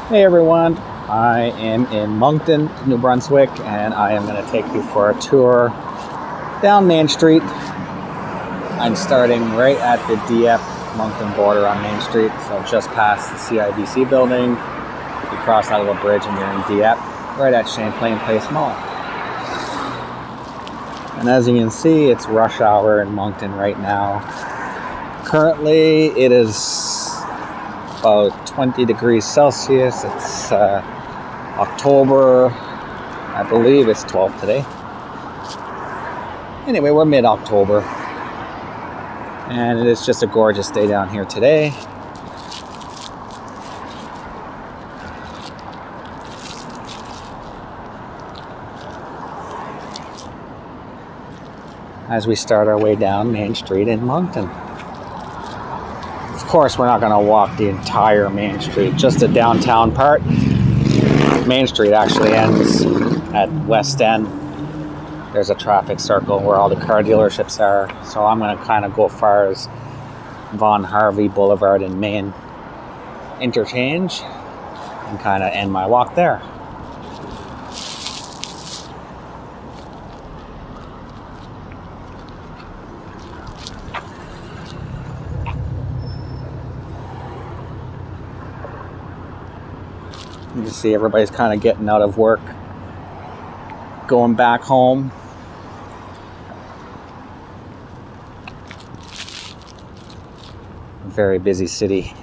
Hey everyone, I am in Moncton, New Brunswick, and I am going to take you for a tour down Main Street. I'm starting right at the Dieppe Moncton border on Main Street, so just past the CIBC building. You cross that little bridge and you're in Dieppe, right at Champlain Place Mall. And as you can see, it's rush hour in Moncton right now. Currently, it is about 20 degrees Celsius. It's October, I believe it's 12th today. Anyway, we're mid-October, and it is just a gorgeous day down here today. As we start our way down Main Street in Moncton. Of course, we're not going to walk the entire Main Street, just the downtown part. Main Street actually ends at West End. There's a traffic circle where all the car dealerships are, so I'm going to kind of go far as Von Harvey Boulevard and Main interchange and kind of end my walk there. You can see everybody's kind of getting out of work, going back home. A very busy city.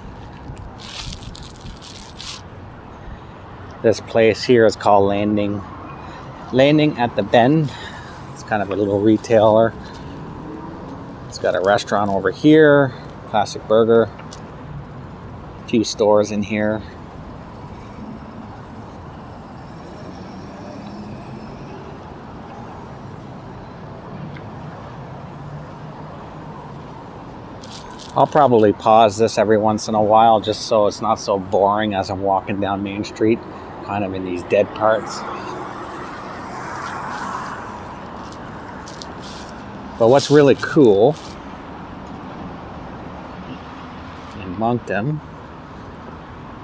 This place here is called Landing at the Bend. It's kind of a little retailer. It's got a restaurant over here, classic burger, a few stores in here. I'll probably pause this every once in a while just so it's not so boring as I'm walking down Main Street, kind of in these dead parts. But what's really cool in Moncton,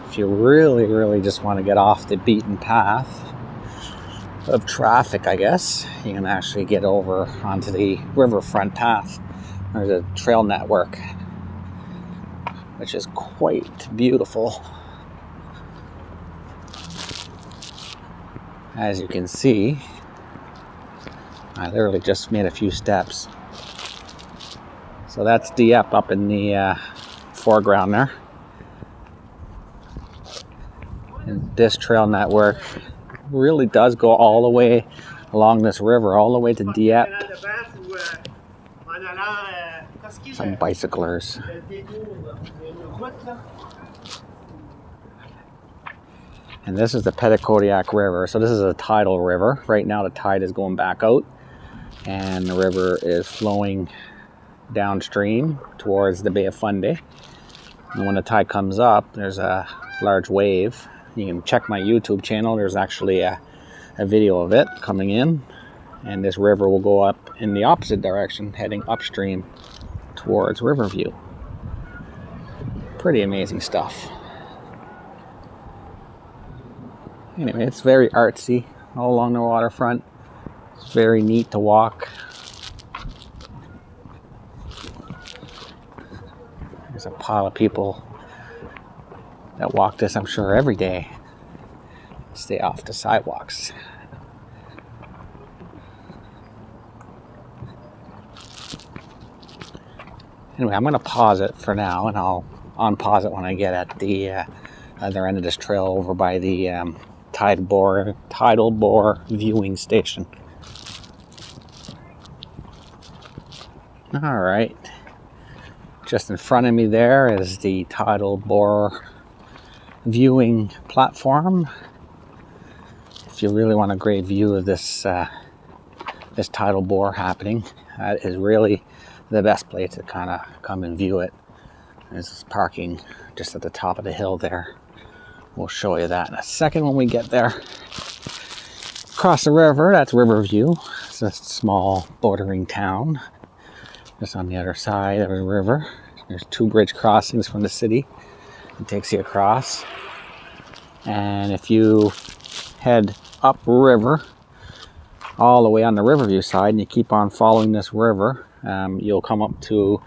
if you really just want to get off the beaten path of traffic, I guess, you can actually get over onto the riverfront path. There's a trail network, which is quite beautiful. As you can see, I literally just made a few steps. So that's Dieppe up in the foreground there. And this trail network really does go all the way along this river, all the way to Dieppe. Some bicyclers. And this is the Petitcodiac River. So this is a tidal river. Right now the tide is going back out and the river is flowing downstream towards the Bay of Fundy. And when the tide comes up, there's a large wave. You can check my YouTube channel. There's actually a video of it coming in. And this river will go up in the opposite direction, heading upstream towards Riverview. Pretty amazing stuff. Anyway, it's very artsy all along the waterfront. It's very neat to walk. There's a pile of people that walk this, I'm sure, every day. Stay off the sidewalks. Anyway, I'm going to pause it for now, and I'll unpause it when I get at the other end of this trail over by the tidal bore viewing station. All right. Just in front of me there is the tidal bore viewing platform. If you really want a great view of this tidal bore happening, that is really the best place to kind of come and view it. There's parking just at the top of the hill there. We'll show you that in a second when we get there. Across the river, that's Riverview. It's a small bordering town. Just on the other side of the river. There's 2 bridge crossings from the city. It takes you across. And if you head upriver, all the way on the Riverview side, and you keep on following this river, you'll come up to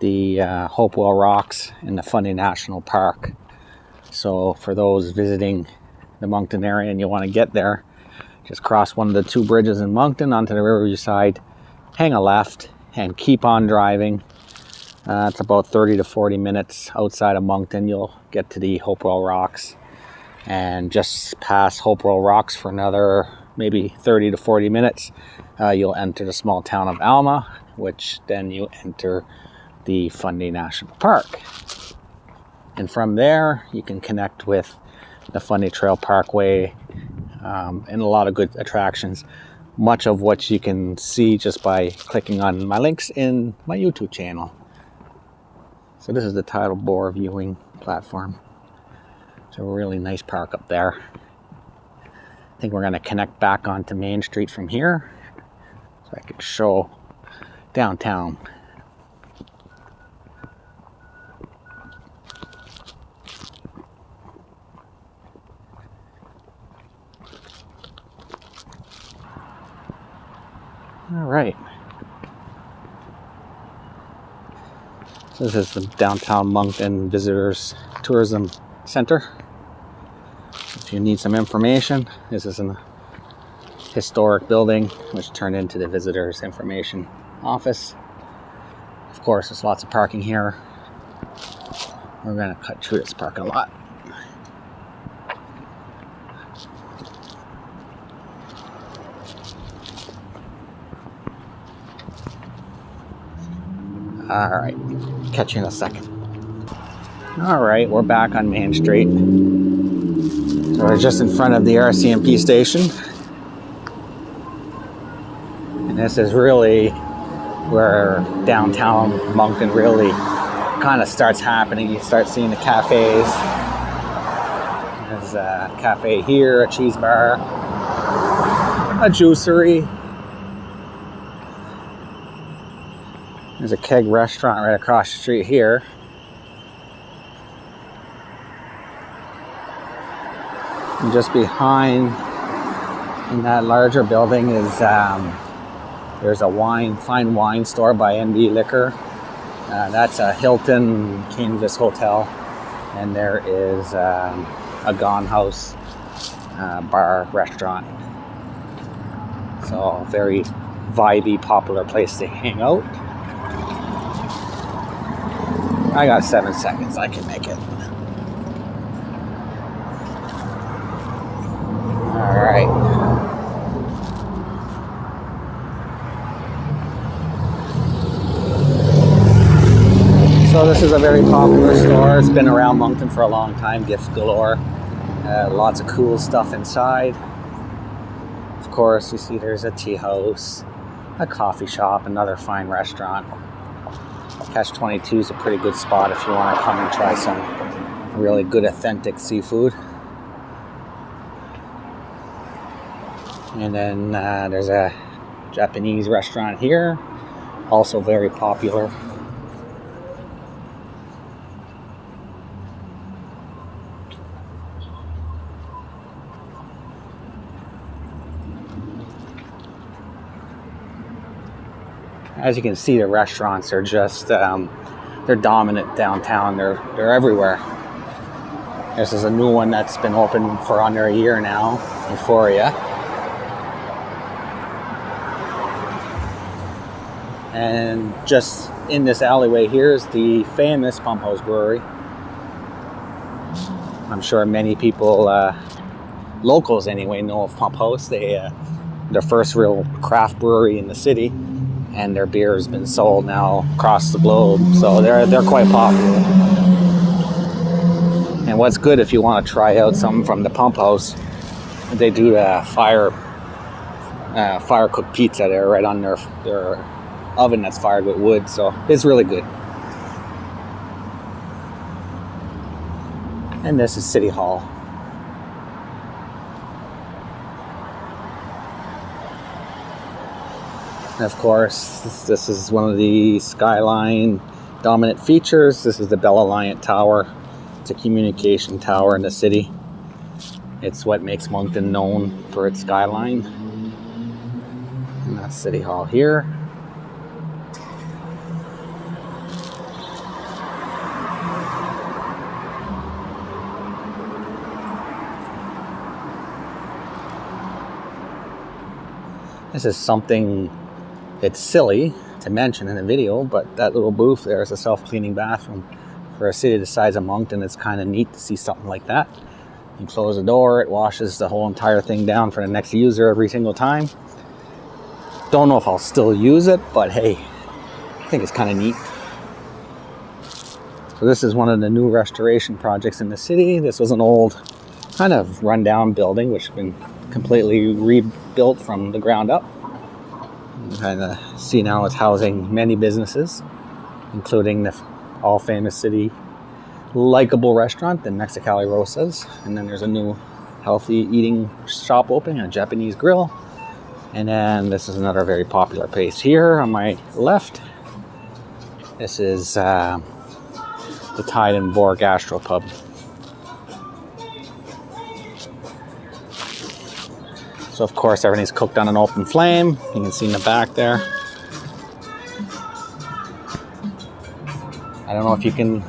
the Hopewell Rocks in the Fundy National Park. So for those visiting the Moncton area and you want to get there, just cross one of the two bridges in Moncton onto the Riverview side, hang a left, and keep on driving. It's about 30 to 40 minutes outside of Moncton. You'll get to the Hopewell Rocks, and just past Hopewell Rocks for another maybe 30 to 40 minutes, you'll enter the small town of Alma, which then you enter the Fundy National Park. And from there, you can connect with the Fundy Trail Parkway and a lot of good attractions, much of which you can see just by clicking on my links in my YouTube channel. So this is the tidal bore viewing platform. It's a really nice park up there. I think we're going to connect back onto Main Street from here, so I can show downtown. All right. So this is the downtown Moncton Visitors Tourism Center. If you need some information, this is an historic building which turned into the Visitors Information Office. Of course, there's lots of parking here. We're going to cut through this parking lot. All right, catch you in a second. All right, we're back on Main Street. So we're just in front of the RCMP station. And this is really where downtown Moncton really kind of starts happening. You start seeing the cafes. There's a cafe here, a cheese bar, a juicery. There's a keg restaurant right across the street here. And just behind in that larger building is there's a fine wine store by NB Liquor. That's a Hilton Canvas Hotel. And there is a Gone House bar restaurant. So a very vibey, popular place to hang out. I got 7 seconds, I can make it. All right. So this is a very popular store. It's been around Moncton for a long time. Gifts galore. Lots of cool stuff inside. Of course, you see there's a tea house, a coffee shop, another fine restaurant. Catch 22 is a pretty good spot if you want to come and try some really good authentic seafood. And then there's a Japanese restaurant here, also very popular. As you can see, the restaurants are just, they're dominant downtown. They're everywhere. This is a new one that's been open for under a year now, Euphoria. And just in this alleyway here is the famous Pump House Brewery. I'm sure many people, locals anyway, know of Pump House. Their first real craft brewery in the city. And their beer has been sold now across the globe, so they're quite popular. And what's good if you want to try out something from the Pump House, they do the fire cooked pizza there right on their oven that's fired with wood, so it's really good. And this is City Hall. And of course, this is one of the skyline dominant features. This is the Bell Alliant Tower. It's a communication tower in the city. It's what makes Moncton known for its skyline. And that's City Hall here. This is something, it's silly to mention in a video, but that little booth there is a self-cleaning bathroom. For a city the size of Moncton, it's kind of neat to see something like that. You close the door, it washes the whole entire thing down for the next user every single time. Don't know if I'll still use it, but hey, I think it's kind of neat. So this is one of the new restoration projects in the city. This was an old kind of rundown building which has been completely rebuilt from the ground up. You kind of see now it's housing many businesses, including the all famous city likable restaurant, the Mexicali Rosas. And then there's a new healthy eating shop opening, a Japanese grill. And then this is another very popular place here on my left. This is the Tide and Boar Gastropub. So of course everything's cooked on an open flame. You can see in the back there. I don't know if you can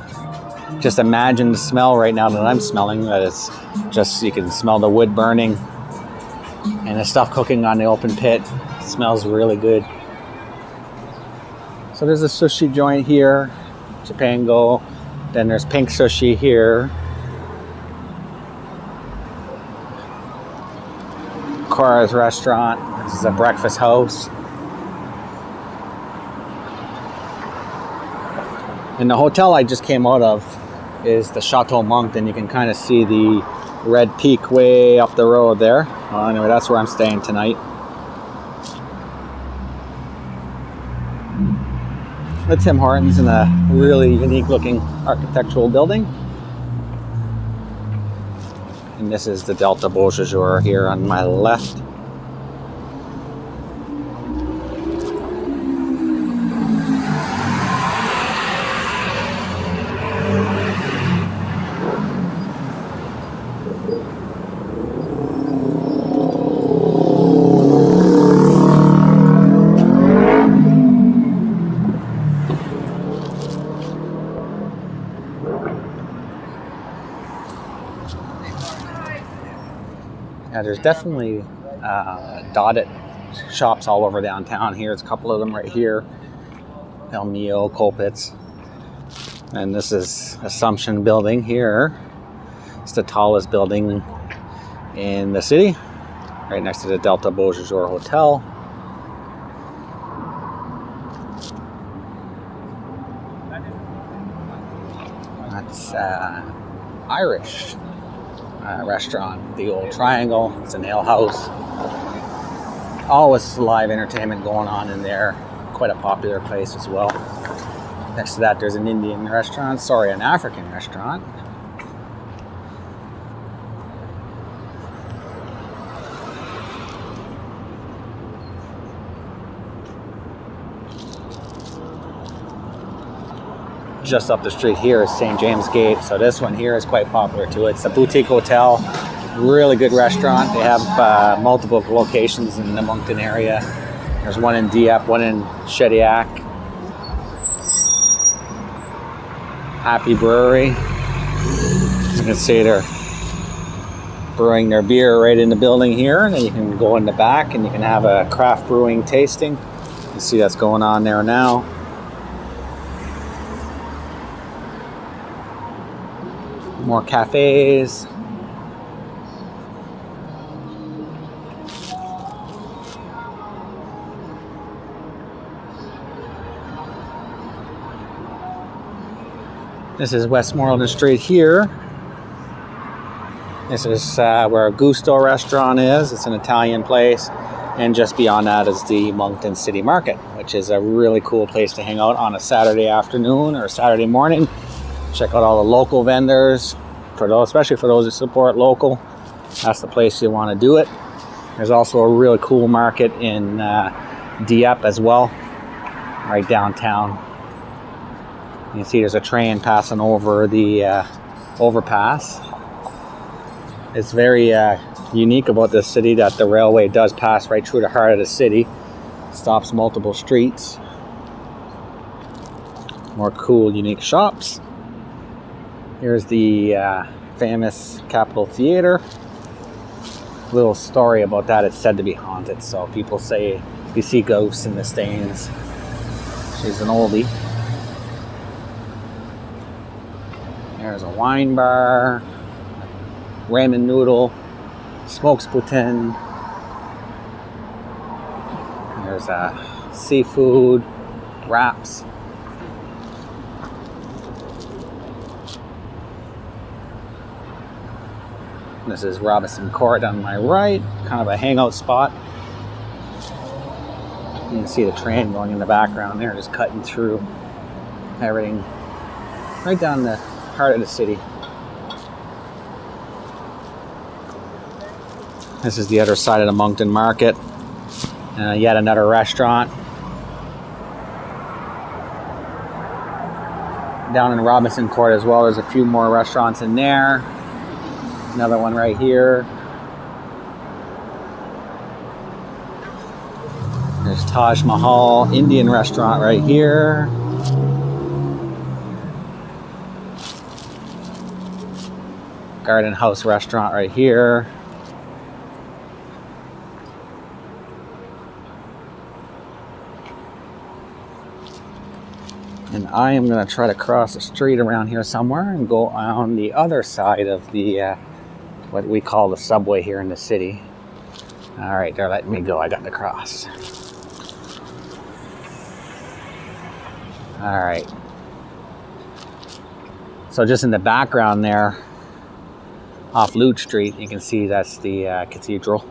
just imagine the smell right now that I'm smelling. That it's just, you can smell the wood burning and the stuff cooking on the open pit. It smells really good. So there's a sushi joint here, Japango. Then there's Pink Sushi here. Cora's restaurant. This is a breakfast house. And the hotel I just came out of is the Chateau Moncton. You can kind of see the red peak way up the road there. Well, anyway, that's where I'm staying tonight. The Tim Hortons in a really unique looking architectural building. And this is the Delta Beausejour here on my left. Yeah, there's definitely dotted shops all over downtown here. There's a couple of them right here. El Mio, Colpitts. And this is Assumption Building here. It's the tallest building in the city, right next to the Delta Beausejour Hotel. That's Irish restaurant, the Old Triangle. It's an ale house. Always live entertainment going on in there. Quite a popular place as well. Next to that there's an Indian restaurant, sorry, an African restaurant. Just up the street here is St. James Gate, so this one here is quite popular too. It's a boutique hotel, really good restaurant. They have multiple locations in the Moncton area. There's one in Dieppe, one in Shediac. Happy Brewery. As you can see, they're brewing their beer right in the building here, and then you can go in the back and you can have a craft brewing tasting. You can see that's going on there now. More cafes. This is Westmoreland Street here. This is where Gusto restaurant is. It's an Italian place. And just beyond that is the Moncton City Market, which is a really cool place to hang out on a Saturday afternoon or Saturday morning. Check out all the local vendors, for those, especially for those that support local. That's the place you want to do it. There's also a really cool market in Dieppe as well, right downtown. You can see there's a train passing over the overpass. It's very unique about this city that the railway does pass right through the heart of the city. Stops multiple streets. More cool, unique shops. Here's the famous Capitol Theater. Little story about that, it's said to be haunted, so people say you see ghosts in the stains. She's an oldie. There's a wine bar, ramen noodle, smoked spoutin. There's seafood, wraps. This is Robinson Court on my right, kind of a hangout spot. You can see the train going in the background there, just cutting through everything right down the heart of the city. This is the other side of the Moncton Market. Yet another restaurant. Down in Robinson Court as well, there's a few more restaurants in there. Another one right here. There's Taj Mahal Indian restaurant right here. Garden House restaurant right here. And I am going to try to cross the street around here somewhere and go on the other side of the what we call the subway here in the city. All right, they're letting me go. I got to cross. All right. So just in the background there, off Lute Street, you can see that's the cathedral.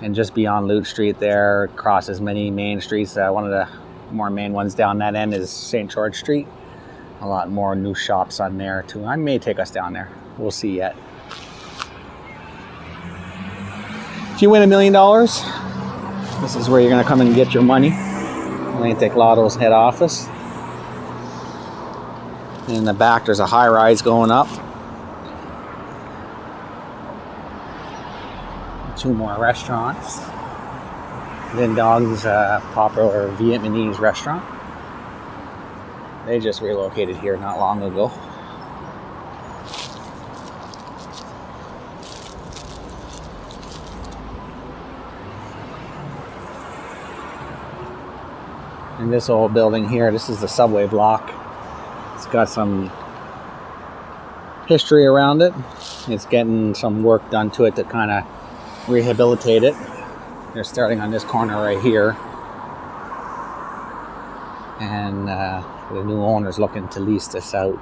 And just beyond Lute Street there, crosses many main streets. One of the more main ones down that end is St. George Street. A lot more new shops on there too. I may take us down there. We'll see yet. If you win $1 million, this is where you're going to come and get your money. Atlantic Lotto's head office. And in the back, there's a high-rise going up. 2 more restaurants. Vin Dog's popular Vietnamese restaurant. They just relocated here not long ago. And this old building here, this is the subway block. It's got some history around it. It's getting some work done to it to kind of rehabilitate it. They're starting on this corner right here. And the new owner's looking to lease this out,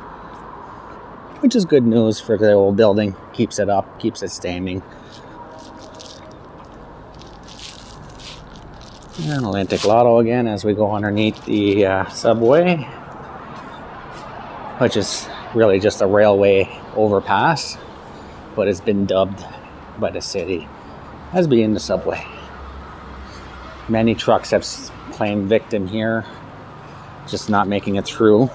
which is good news for the old building. Keeps it up, keeps it standing. And Atlantic Lotto again as we go underneath the subway, which is really just a railway overpass, but it's been dubbed by the city as being the subway. Many trucks have claimed victim here, just not making it through.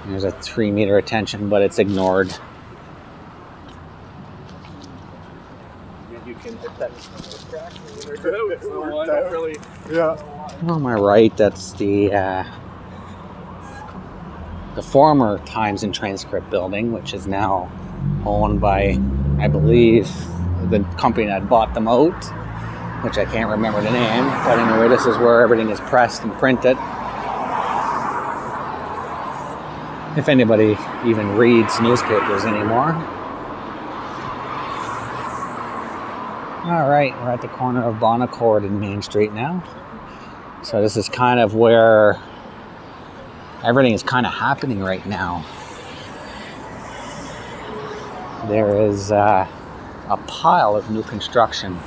There's a 3-meter attention, but it's ignored. You can hit that track. On my right, that's the former Times and Transcript building, which is now owned by, I believe, the company that bought them out, which I can't remember the name. But anyway, this is where everything is pressed and printed. If anybody even reads newspapers anymore. All right, we're at the corner of Bonaccord and Main Street now. So this is kind of where everything is kind of happening right now. There is a pile of new construction.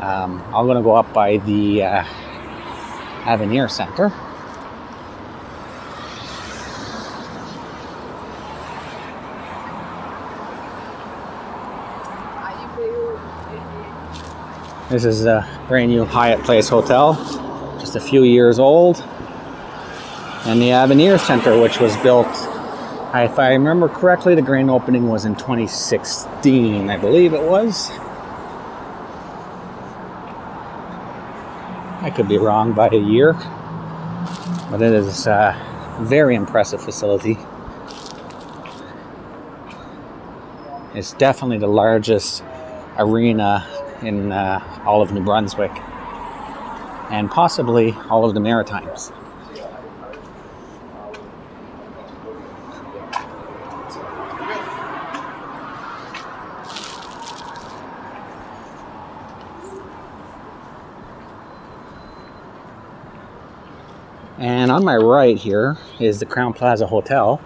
I'm going to go up by the Avenir Center. This is a brand new Hyatt Place Hotel, just a few years old. And the Avenir Center, which was built, If I remember correctly, the grand opening was in 2016, I believe it was. I could be wrong by a year, but it is a very impressive facility. It's definitely the largest arena in all of New Brunswick, and possibly all of the Maritimes. And on my right here is the Crown Plaza Hotel.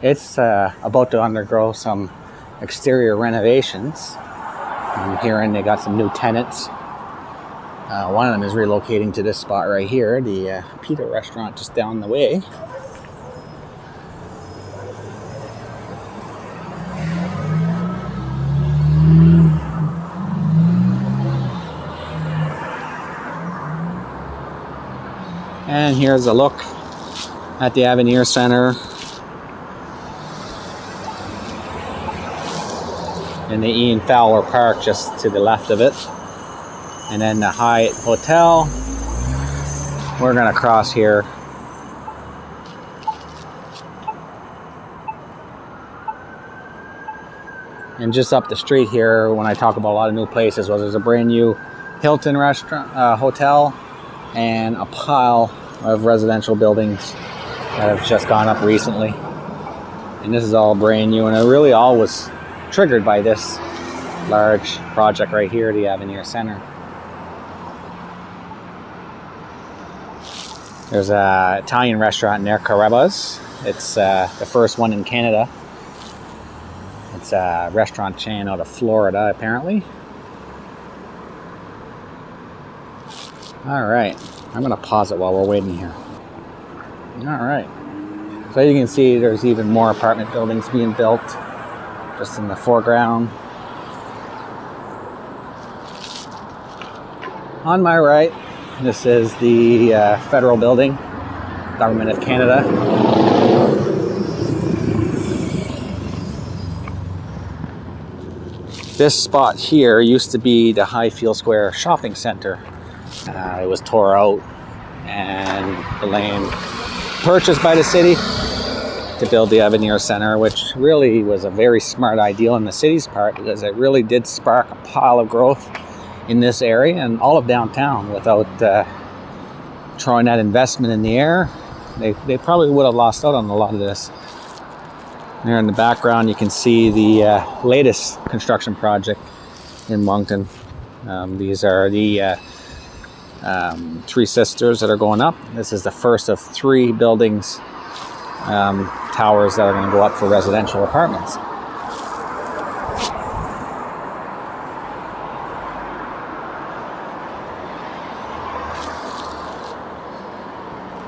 It's about to undergo some exterior renovations. I'm hearing they got some new tenants. One of them is relocating to this spot right here, the pita restaurant just down the way. And here's a look at the Avenir Center and the Ian Fowler Park just to the left of it. And then the Hyatt Hotel. We're gonna cross here. And just up the street here, when I talk about a lot of new places, well, there's a brand new Hilton restaurant, hotel, and a pile of residential buildings that have just gone up recently. And this is all brand new, and it really all was triggered by this large project right here, the Avenir Center. There's an Italian restaurant near Carreba's. It's the first one in Canada. It's a restaurant chain out of Florida, apparently. All right, I'm gonna pause it while we're waiting here. All right, so you can see there's even more apartment buildings being built just in the foreground. On my right, this is the federal building, Government of Canada. This spot here used to be the Highfield Square Shopping Center. It was tore out and the land purchased by the city to build the Avenir Center, which really was a very smart idea on the city's part, because it really did spark a pile of growth in this area and all of downtown. Without throwing that investment in the air, they probably would have lost out on a lot of this. There in the background, you can see the latest construction project in Moncton. These are the Three Sisters that are going up. This is the first of 3 buildings, towers that are going to go up for residential apartments.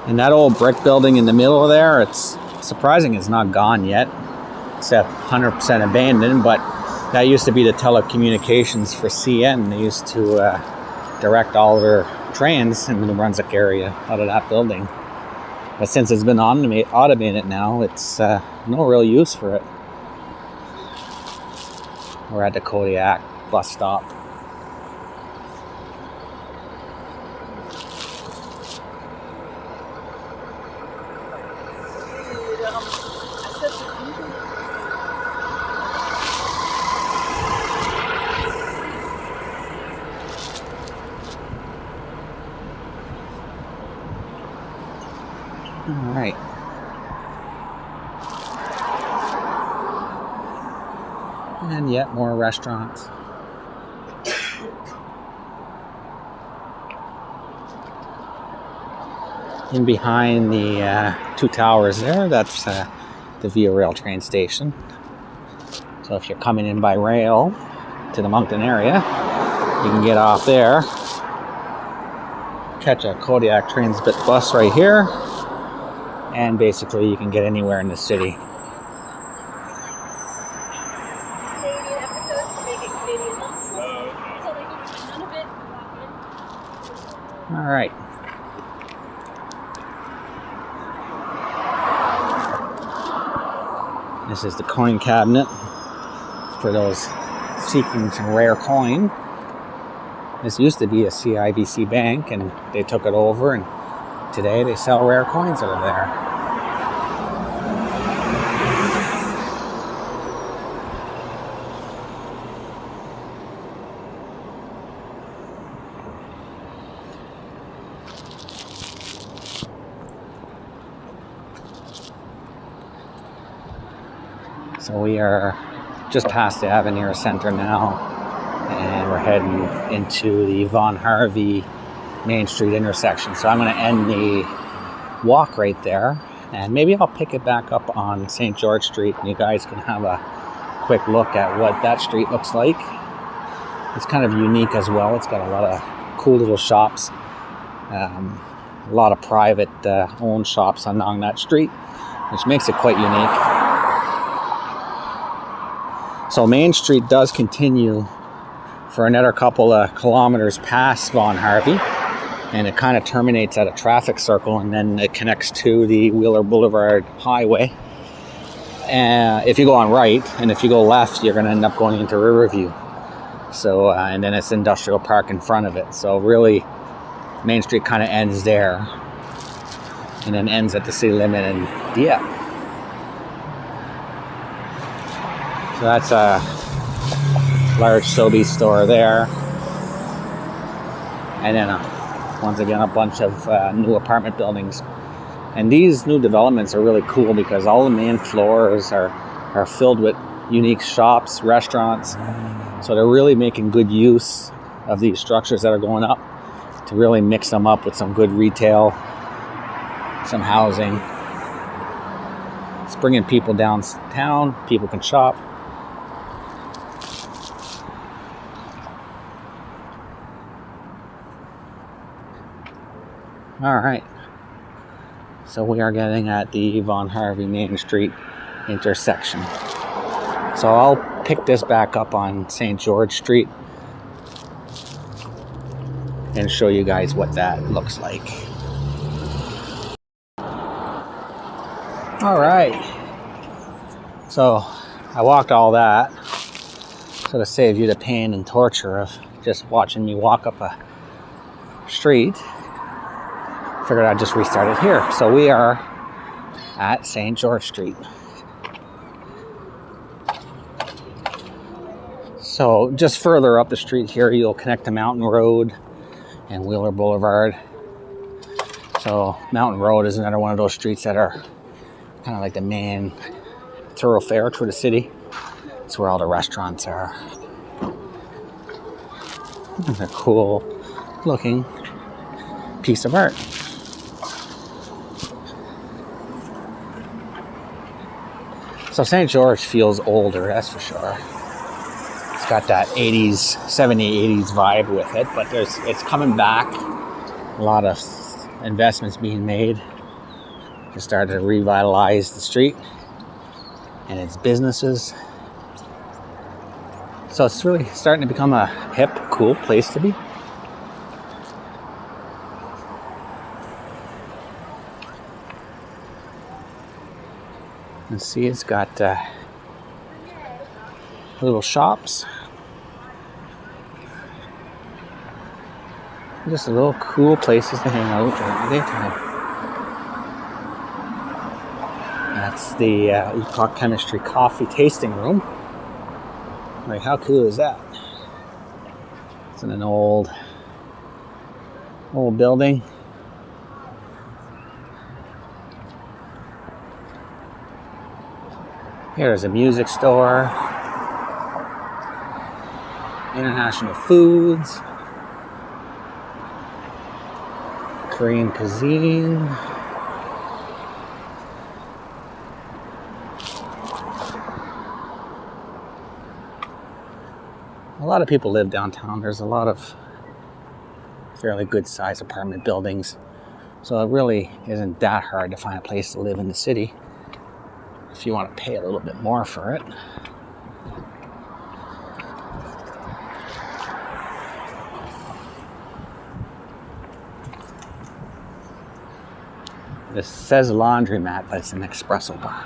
And that old brick building in the middle of there, it's surprising it's not gone yet. It's 100% abandoned, but that used to be the telecommunications for CN. They used to direct all their trains in the New Brunswick area out of that building. But since it's been automated now, it's no real use for it. We're at the Kodiak bus stop. All right. And yet more restaurants. In behind the 2 towers there, that's the Via Rail train station. So if you're coming in by rail to the Moncton area, you can get off there, catch a Kodiak Transit bus right here, and basically you can get anywhere in the city. All right. This is the coin cabinet for those seeking some rare coin. This used to be a CIBC bank, and they took it over, and today they sell rare coins out of there. So we are just past the Avenir Center now, and we're heading into the Von Harvey Main Street intersection. So I'm going to end the walk right there, and maybe I'll pick it back up on St. George Street, and you guys can have a quick look at what that street looks like. It's kind of unique as well. It's got a lot of cool little shops, a lot of private owned shops along that street, which makes it quite unique. So Main Street does continue for another couple of kilometers past Von Harvey, and it kind of terminates at a traffic circle, and then it connects to the Wheeler Boulevard Highway. If you go on right, and if you go left, you're going to end up going into Riverview. So, and then it's industrial park in front of it. So really, Main Street kind of ends there, and then ends at the city limit in Dieppe. So that's a large Sobeys store there. And then once again, a bunch of new apartment buildings. And these new developments are really cool because all the main floors are filled with unique shops, restaurants. So they're really making good use of these structures that are going up to really mix them up with some good retail, some housing. It's bringing people downtown. People can shop. All right, so we are getting at the Von Harvey Main Street intersection. So I'll pick this back up on St. George Street and show you guys what that looks like. All right, so I walked all that so to save you the pain and torture of just watching me walk up a street. Figured I'd just restart it here. So we are at St. George Street. So just further up the street here, you'll connect to Mountain Road and Wheeler Boulevard. So Mountain Road is another one of those streets that are kind of like the main thoroughfare through the city. It's where all the restaurants are. It's a cool looking piece of art. So St. George feels older, that's for sure. It's got that 80s, 70s, 80s vibe with it, but it's coming back. A lot of investments being made to start to revitalize the street and its businesses. So it's really starting to become a hip, cool place to be. And see, it's got little shops. Just a little cool places to hang out during the daytime. That's the Epoch Chemistry Coffee Tasting Room. Like, how cool is that? It's in an old building. Here's a music store, International Foods, Korean cuisine. A lot of people live downtown. There's a lot of fairly good sized apartment buildings. So it really isn't that hard to find a place to live in the city if you want to pay a little bit more for it. This says laundromat, but it's an espresso bar.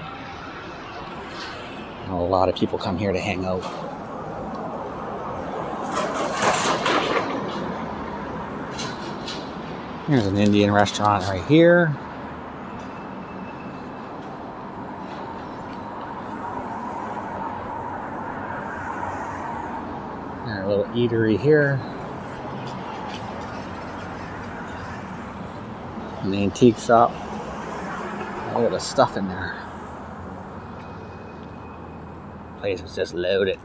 A lot of people come here to hang out. Here's an Indian restaurant right here. And a little eatery here. An antique shop. Look at the stuff in there. Place is just loaded.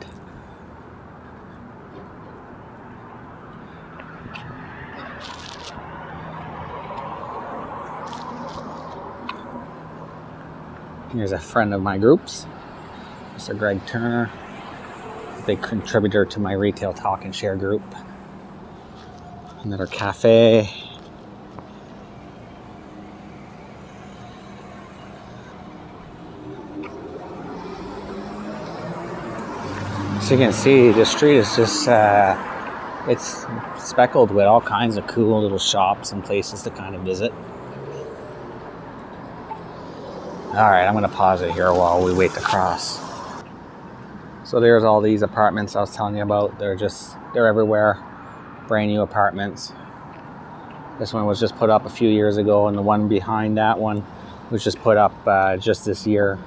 Here's a friend of my group's, Mr. Greg Turner, a big contributor to my retail talk and share group. Another cafe. So you can see the street is just, it's speckled with all kinds of cool little shops and places to kind of visit. Alright, I'm going to pause it here while we wait to cross. So there's all these apartments I was telling you about. They're everywhere. Brand new apartments. This one was just put up a few years ago, and the one behind that one was just put up just this year.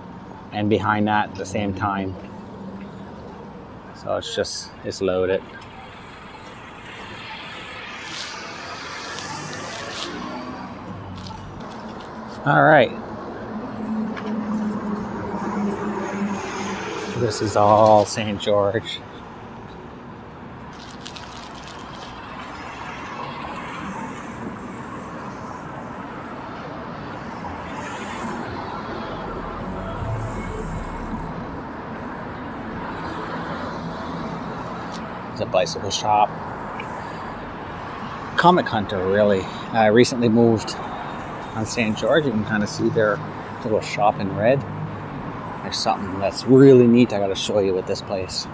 And behind that at the same time. So it's loaded. Alright. This is all St. George. There's a bicycle shop. Comic Hunter really recently moved on St. George. You can kind of see their little shop in red. There's something that's really neat I gotta show you with this place.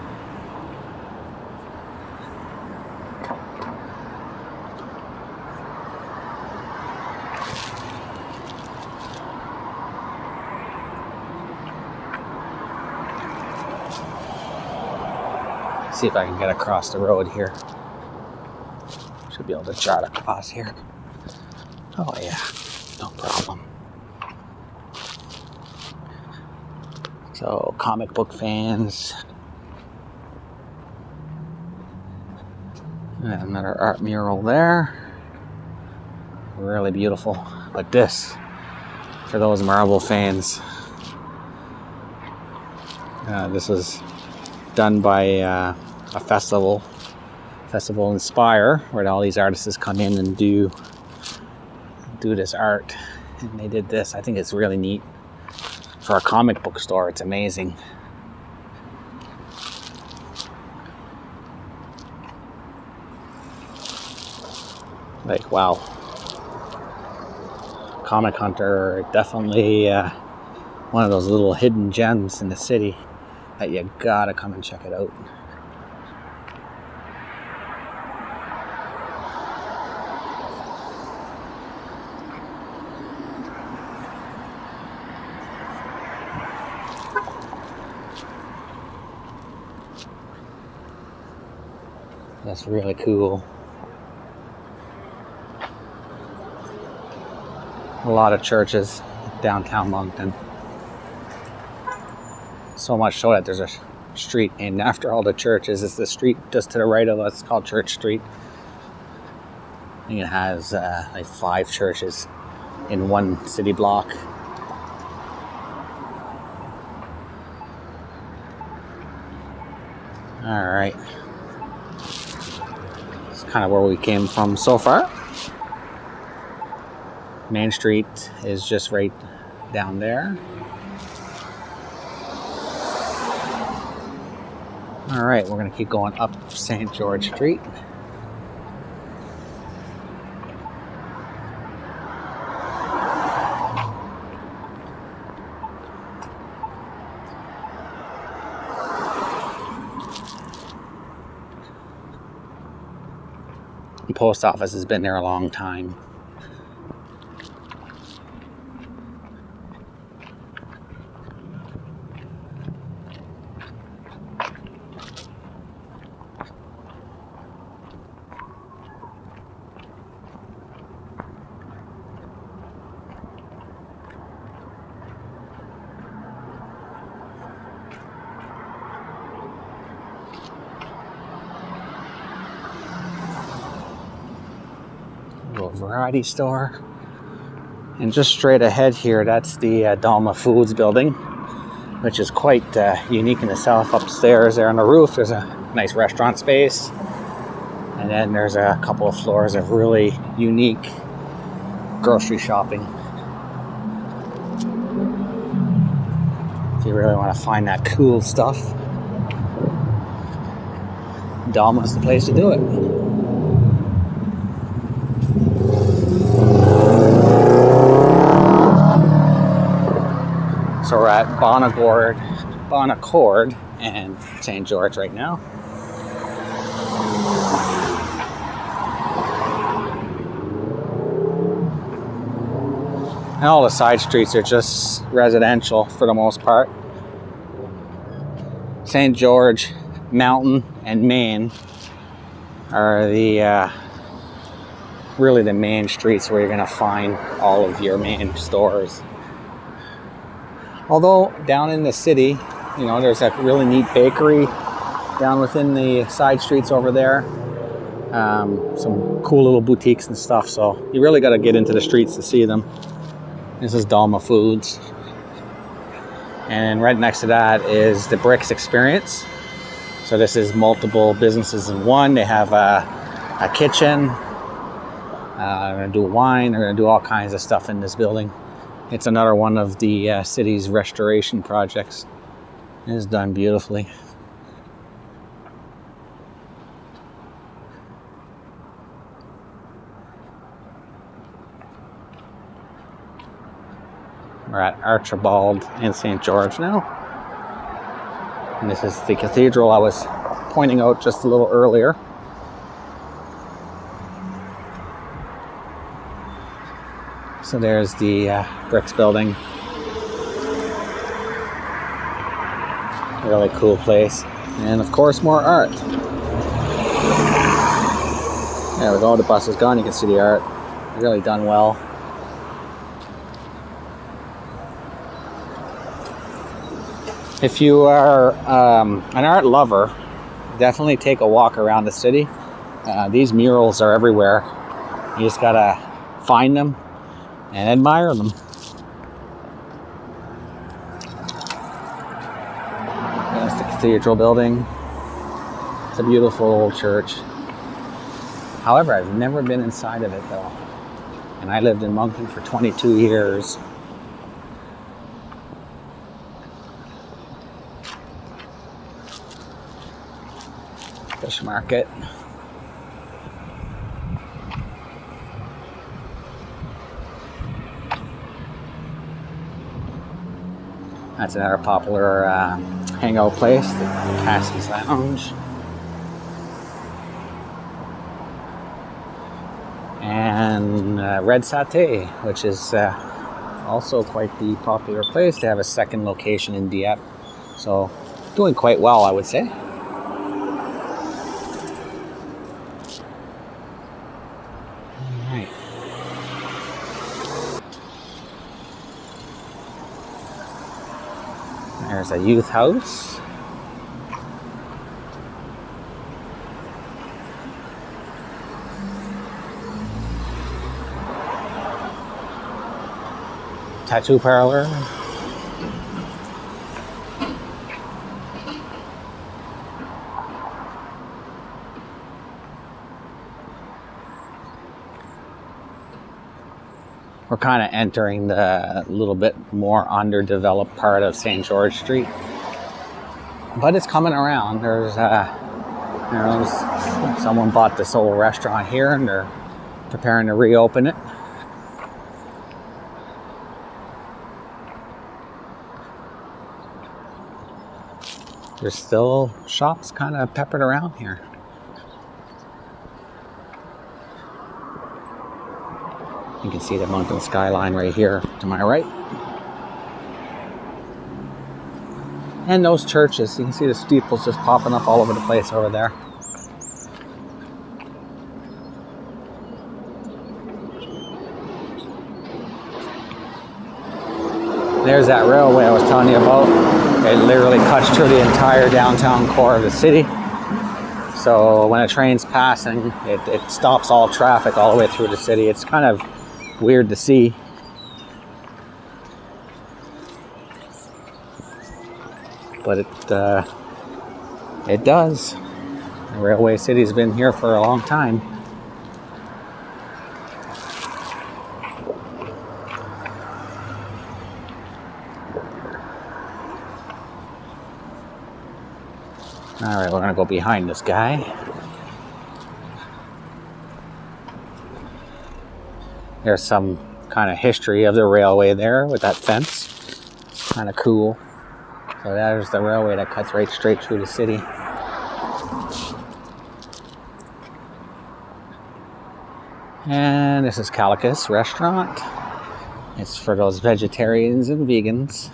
See if I can get across the road here. Should be able to chart across here. Oh yeah, no problem. So, comic book fans. And another art mural there. Really beautiful. But this, for those Marvel fans, this was done by a festival Inspire, where all these artists come in and do this art. And they did this. I think it's really neat. For a comic book store, it's amazing. Like, wow. Comic Hunter, definitely one of those little hidden gems in the city that you gotta come and check it out. That's really cool. A lot of churches downtown Moncton. So much so that there's a street named after all the churches. It's the street just to the right of us called Church Street. I think it has like 5 churches in one city block. Alright. It's kind of where we came from so far. Main Street is just right down there. Alright, we're going to keep going up St. George Street. The post office has been there a long time. variety store. And just straight ahead here, that's the Dalma Foods building, which is quite unique in itself. Upstairs there on the roof, there's a nice restaurant space. And then there's a couple of floors of really unique grocery shopping. If you really want to find that cool stuff, Dalma's the place to do it. So we're at Bonaccord and St. George right now. And all the side streets are just residential for the most part. St. George, Moncton, and Main are the really the main streets where you're going to find all of your main stores. Although down in the city, you know, there's a really neat bakery down within the side streets over there. Some cool little boutiques and stuff. So you really got to get into the streets to see them. This is Dalma Foods. And right next to that is the Bricks Experience. So this is multiple businesses in one. They have a kitchen. They're going to do wine. They're going to do all kinds of stuff in this building. It's another one of the city's restoration projects. It is done beautifully. We're at Archibald and St. George now. And this is the cathedral I was pointing out just a little earlier. So there's the Bricks building. Really cool place. And of course, more art. There we go, the bus is gone. You can see the art. Really done well. If you are an art lover, definitely take a walk around the city. These murals are everywhere. You just gotta find them and admire them. That's the cathedral building. It's a beautiful old church. However, I've never been inside of it though. And I lived in Moncton for 22 years. Fish market. That's another popular hangout place, the Cassie's Lounge. And Red Satay, which is also quite the popular place. They have a second location in Dieppe. So doing quite well, I would say. There's a youth house. Tattoo parlor. We're kind of entering the little bit more underdeveloped part of St. George Street, but it's coming around. There's someone bought this old restaurant here and they're preparing to reopen it. There's still shops kind of peppered around here. You can see the Moncton skyline right here to my right. And those churches, you can see the steeples just popping up all over the place over there. There's that railway I was telling you about. It literally cuts through the entire downtown core of the city. So when a train's passing, it stops all traffic all the way through the city. It's kind of weird to see. But it does. The Railway City's been here for a long time. Alright, we're going to go behind this guy. There's some kind of history of the railway there with that fence. Kind of cool. So there's the railway that cuts right straight through the city. And this is Calicus Restaurant. It's for those vegetarians and vegans.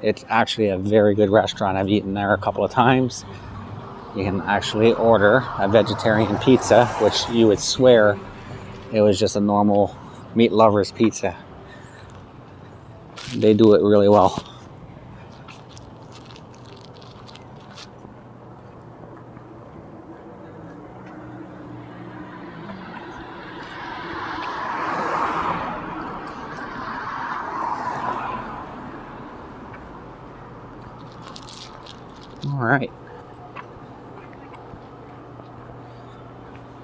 It's actually a very good restaurant. I've eaten there a couple of times. You can actually order a vegetarian pizza, which you would swear it was just a normal meat lover's pizza. They do it really well. All right.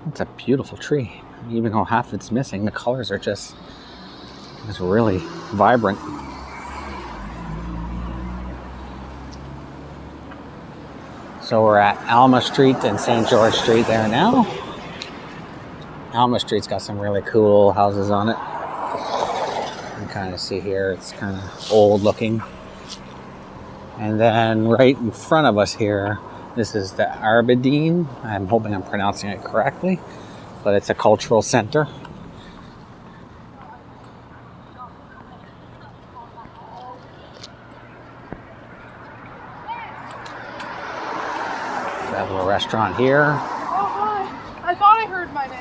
That's a beautiful tree. Even though half it's missing, the colors are just really vibrant. So we're at Alma Street and St. George Street there now. Alma Street's got some really cool houses on it. You can kind of see here, it's kind of old looking. And then right in front of us here, this is the Arbadine. I'm hoping I'm pronouncing it correctly, but it's a cultural center. We have a little restaurant here. Oh, hi. I thought I heard my name.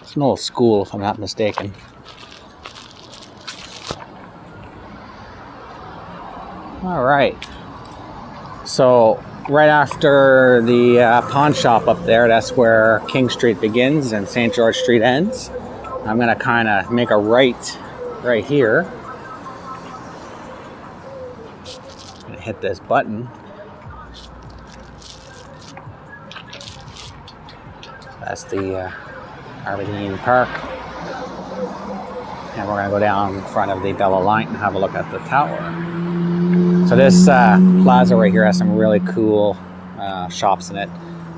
It's an old school, if I'm not mistaken. All right. So right after the pawn shop up there, that's where King Street begins and St. George Street ends. I'm going to kind of make a right here. I'm going to hit this button. That's the Arbadine Park. And we're going to go down in front of the Bella Line and have a look at the tower. So this plaza right here has some really cool shops in it.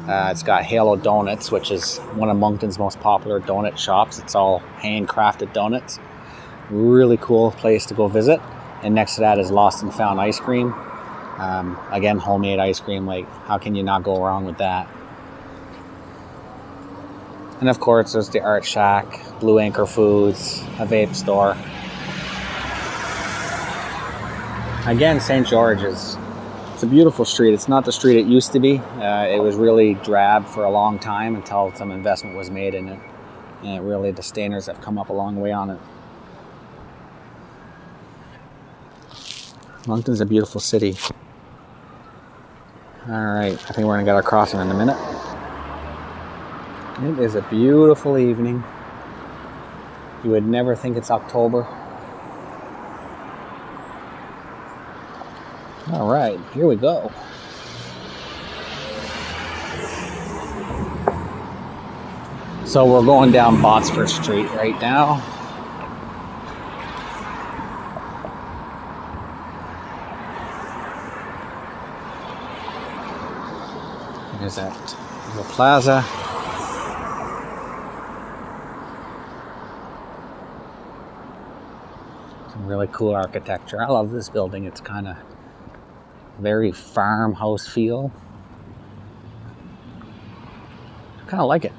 It's got Halo Donuts, which is one of Moncton's most popular donut shops. It's all handcrafted donuts. Really cool place to go visit. And next to that is Lost and Found Ice Cream. Again, homemade ice cream. Like, how can you not go wrong with that? And of course, there's the Art Shack, Blue Anchor Foods, a vape store. Again, St. George's. It's a beautiful street. It's not the street it used to be. It was really drab for a long time until some investment was made in it. And really, the standards have come up a long way on it. Moncton's a beautiful city. All right, I think we're gonna get our crossing in a minute. It is a beautiful evening. You would never think it's October. All right, here we go. So we're going down Botsford Street right now. There's that little plaza. Some really cool architecture. I love this building. It's kind of very farmhouse feel. I kind of like it.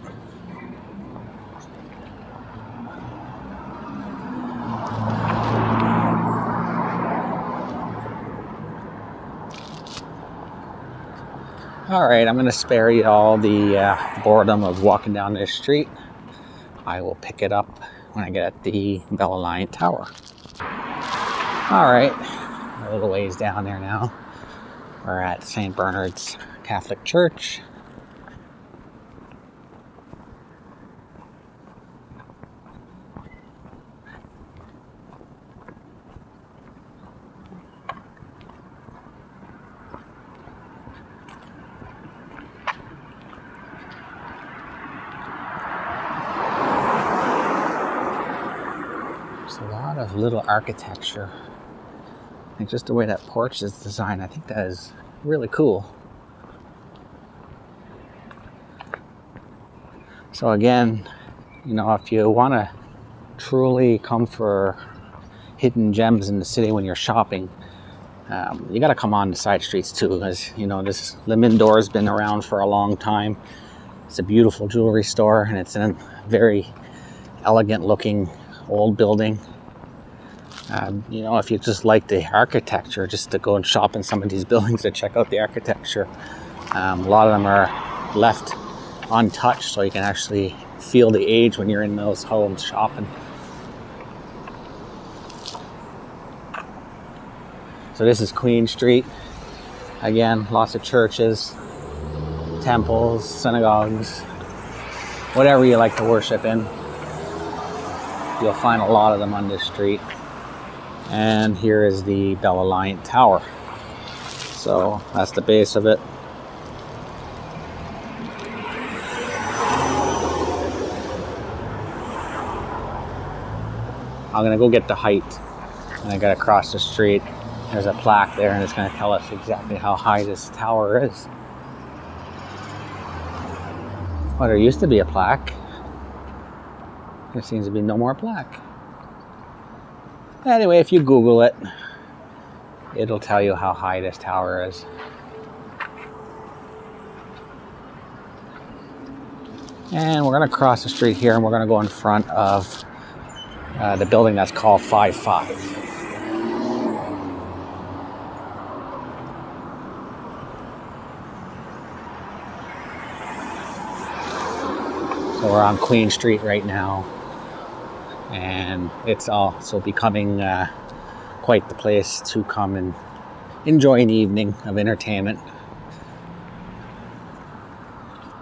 All right, I'm going to spare you all the boredom of walking down this street. I will pick it up when I get at the Bell Alliance Tower. All right, a little ways down there now. We're at St. Bernard's Catholic Church. There's a lot of little architecture. I think just the way that porch is designed, I think that is really cool. So again, you know, if you want to truly come for hidden gems in the city when you're shopping, you got to come on the side streets too, because you know this Le Mindor has been around for a long time. It's a beautiful jewelry store, and it's in a very elegant looking old building. You know, if you just like the architecture, just to go and shop in some of these buildings to check out the architecture. A lot of them are left untouched, so you can actually feel the age when you're in those homes shopping. So this is Queen Street. Again, lots of churches, temples, synagogues, whatever you like to worship in. You'll find a lot of them on this street. And here is the Bell Alliance Tower. So that's the base of it. I'm gonna go get the height, and I gotta cross the street. There's a plaque there, and it's gonna tell us exactly how high this tower is. Well, there used to be a plaque. There seems to be no more plaque. Anyway, if you Google it, it'll tell you how high this tower is. And we're gonna cross the street here, and we're gonna go in front of the building that's called 55. So we're on Queen Street right now, and it's also becoming quite the place to come and enjoy an evening of entertainment.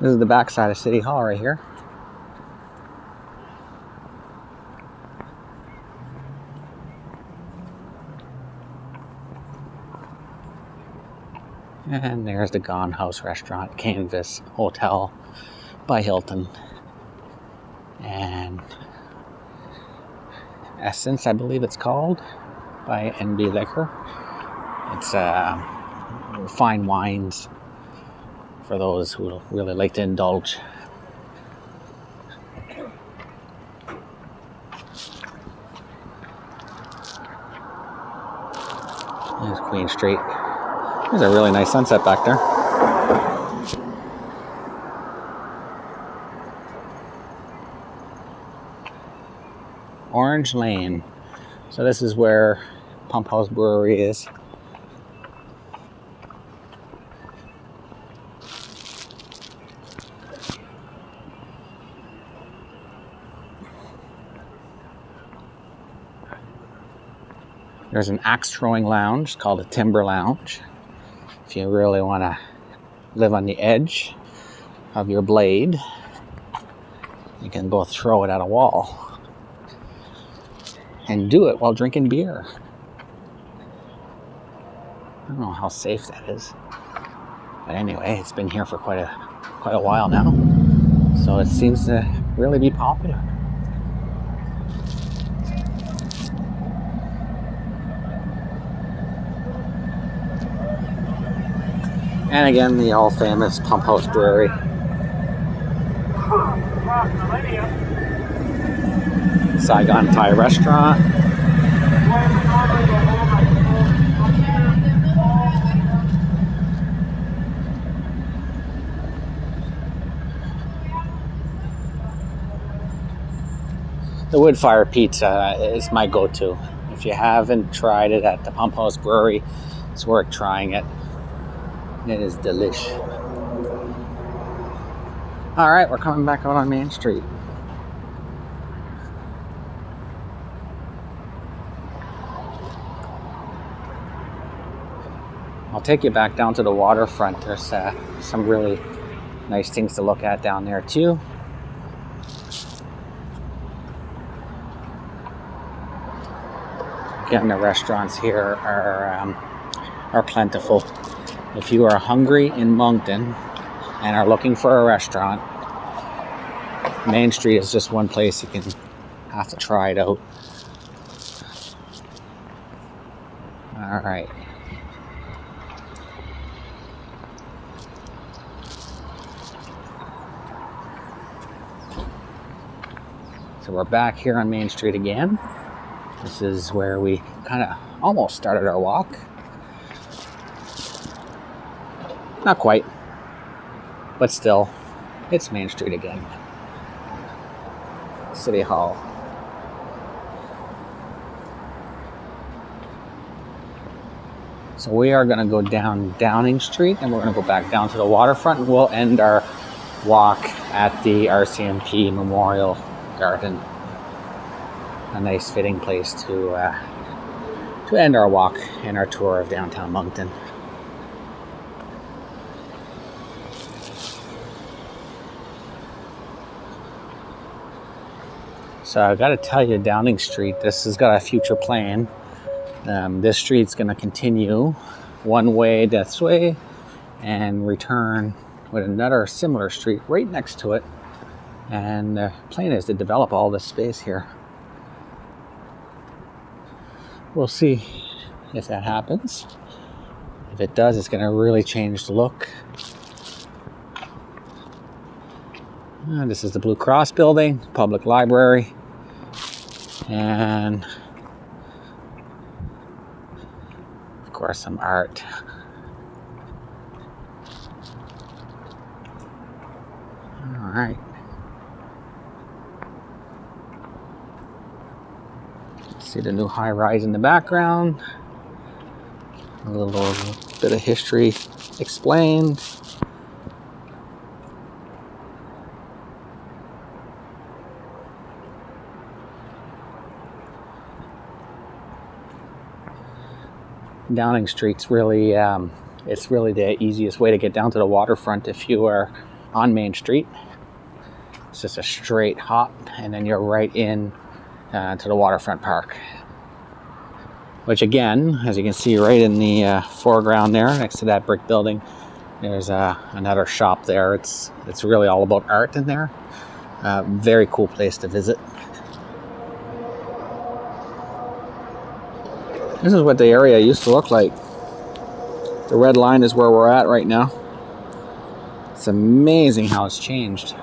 This is the backside of City Hall right here. And there's the Gone House Restaurant, Canvas Hotel by Hilton. And Essence, I believe it's called, by NB Liquor. It's fine wines for those who really like to indulge. There's Queen Street. There's a really nice sunset back there. Orange Lane. So this is where Pump House Brewery is. There's an axe throwing lounge called a Timber Lounge. If you really want to live on the edge of your blade, you can go throw it at a wall. And do it while drinking beer. I don't know how safe that is. But anyway, it's been here for quite a while now. So it seems to really be popular. And again, the all famous Pump House Brewery. Saigon Thai restaurant. The wood fire pizza is my go-to. If you haven't tried it at the Pump House Brewery, it's worth trying it. It is delish. All right, we're coming back out on Main Street. I'll take you back down to the waterfront. There's some really nice things to look at down there too. Again, the restaurants here are plentiful. If you are hungry in Moncton and are looking for a restaurant, Main Street is just one place you can have to try it out. All right. So we're back here on Main Street again. This is where we kind of almost started our walk. Not quite, but still, it's Main Street again. City Hall. So we are going to go down Downing Street and we're going to go back down to the waterfront, and we'll end our walk at the RCMP Memorial Garden. A nice fitting place to end our walk and our tour of downtown Moncton. So I got to tell you, Downing Street, this has got a future plan. This street's going to continue one way this way and return with another similar street right next to it. And the plan is to develop all this space here. We'll see if that happens. If it does, it's going to really change the look. This is the Blue Cross building, public library. And of course some art. All right. See the new high rise in the background. A little bit of history explained. Downing Street's really, it's really the easiest way to get down to the waterfront if you are on Main Street. It's just a straight hop and then you're right in to the waterfront park. Which again, as you can see right in the foreground there, next to that brick building, there's another shop there. It's really all about art in there. Very cool place to visit. This is what the area used to look like. The red line is where we're at right now. It's amazing how it's changed.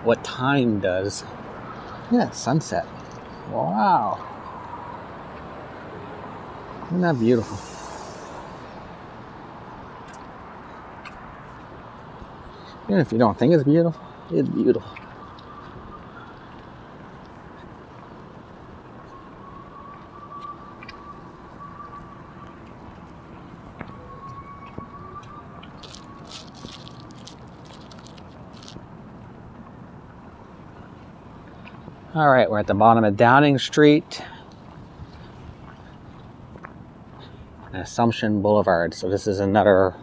What time does. Yeah, sunset. Wow. Isn't that beautiful? Even if you don't think it's beautiful, it's beautiful. All right, we're at the bottom of Downing Street and Assumption Boulevard. So this is another,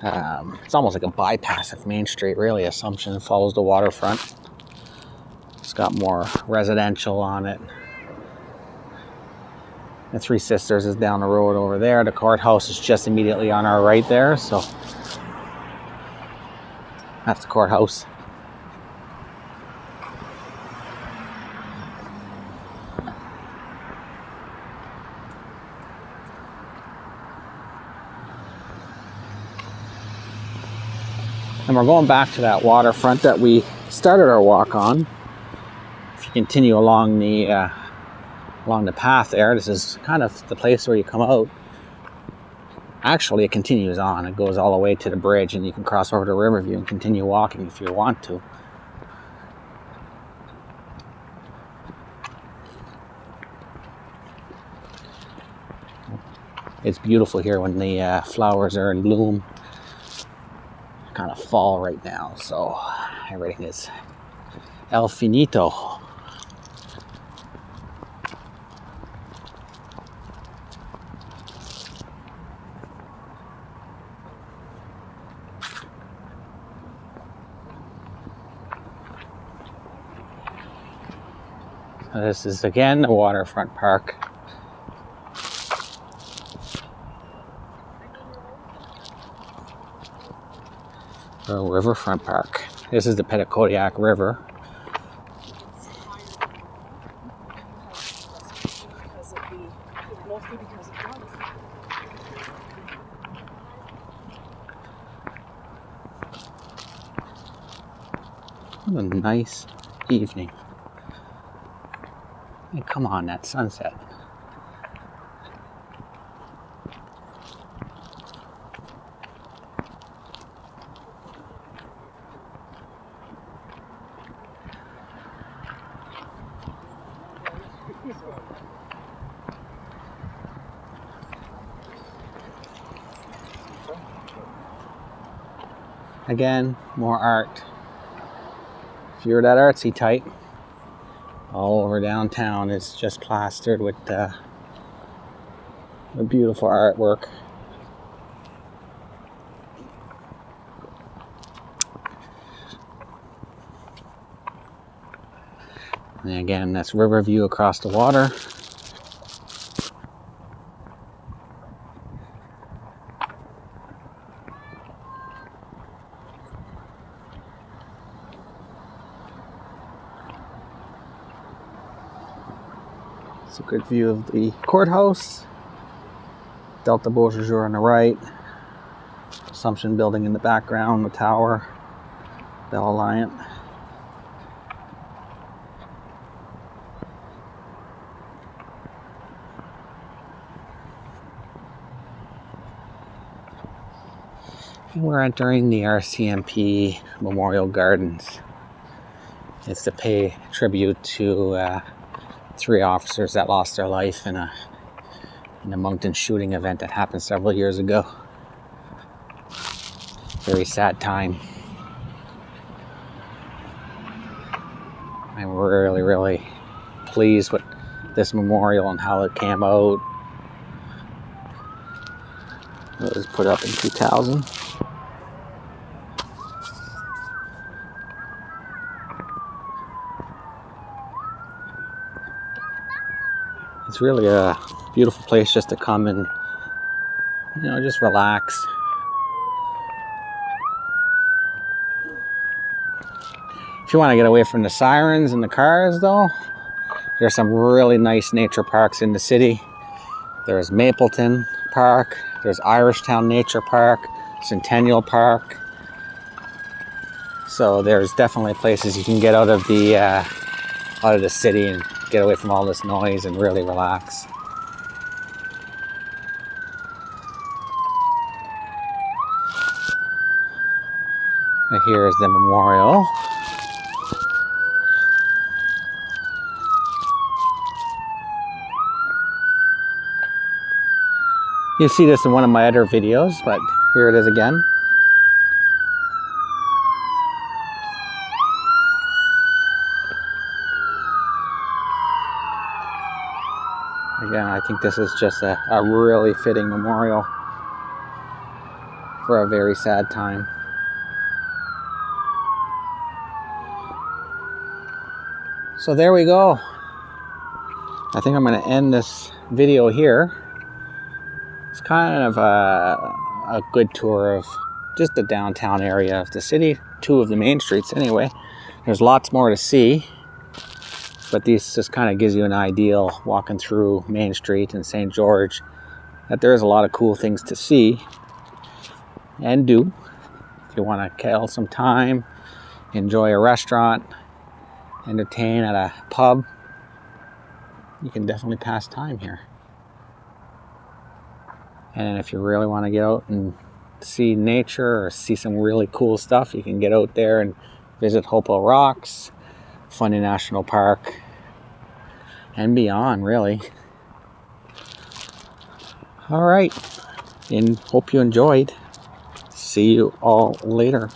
it's almost like a bypass of Main Street, really. Assumption follows the waterfront. It's got more residential on it. The Three Sisters is down the road over there. The courthouse is just immediately on our right there. So that's the courthouse. And we're going back to that waterfront that we started our walk on. If you continue along the path there, this is kind of the place where you come out. Actually, it continues on. It goes all the way to the bridge, and you can cross over to Riverview and continue walking if you want to. It's beautiful here when the flowers are in bloom. Kind of fall right now, so everything is el finito. This is again the waterfront park. Or riverfront park. This is the Petitcodiac River. What a nice evening. And come on, that sunset. Again, more art. If you're that artsy type, all over downtown is just plastered with the beautiful artwork. And again, that's river view across the water. It's a good view of the courthouse. Delta Beausejour on the right. Assumption building in the background, the tower, Bell Alliant. And we're entering the RCMP Memorial Gardens. It's to pay tribute to 3 officers that lost their life in a Moncton shooting event that happened several years ago. Very sad time. I'm really, really pleased with this memorial and how it came out. It was put up in 2000. It's really a beautiful place just to come and, just relax. If you want to get away from the sirens and the cars, though, there's some really nice nature parks in the city. There's Mapleton Park, there's Irishtown Nature Park, Centennial Park. So there's definitely places you can get out of the city and get away from all this noise and really relax. And here is the memorial. You'll see this in one of my other videos, but here it is again. Again, I think this is just a really fitting memorial for a very sad time. So there we go. I think I'm going to end this video here. It's kind of a good tour of just the downtown area of the city, 2 of the main streets anyway. There's lots more to see, but this just kind of gives you an idea walking through Main Street and St. George that there is a lot of cool things to see and do. If you want to kill some time, enjoy a restaurant, entertain at a pub, you can definitely pass time here. And if you really want to get out and see nature or see some really cool stuff, you can get out there and visit Hopewell Rocks, Fundy National Park, and beyond, really. All right, and hope you enjoyed. See you all later.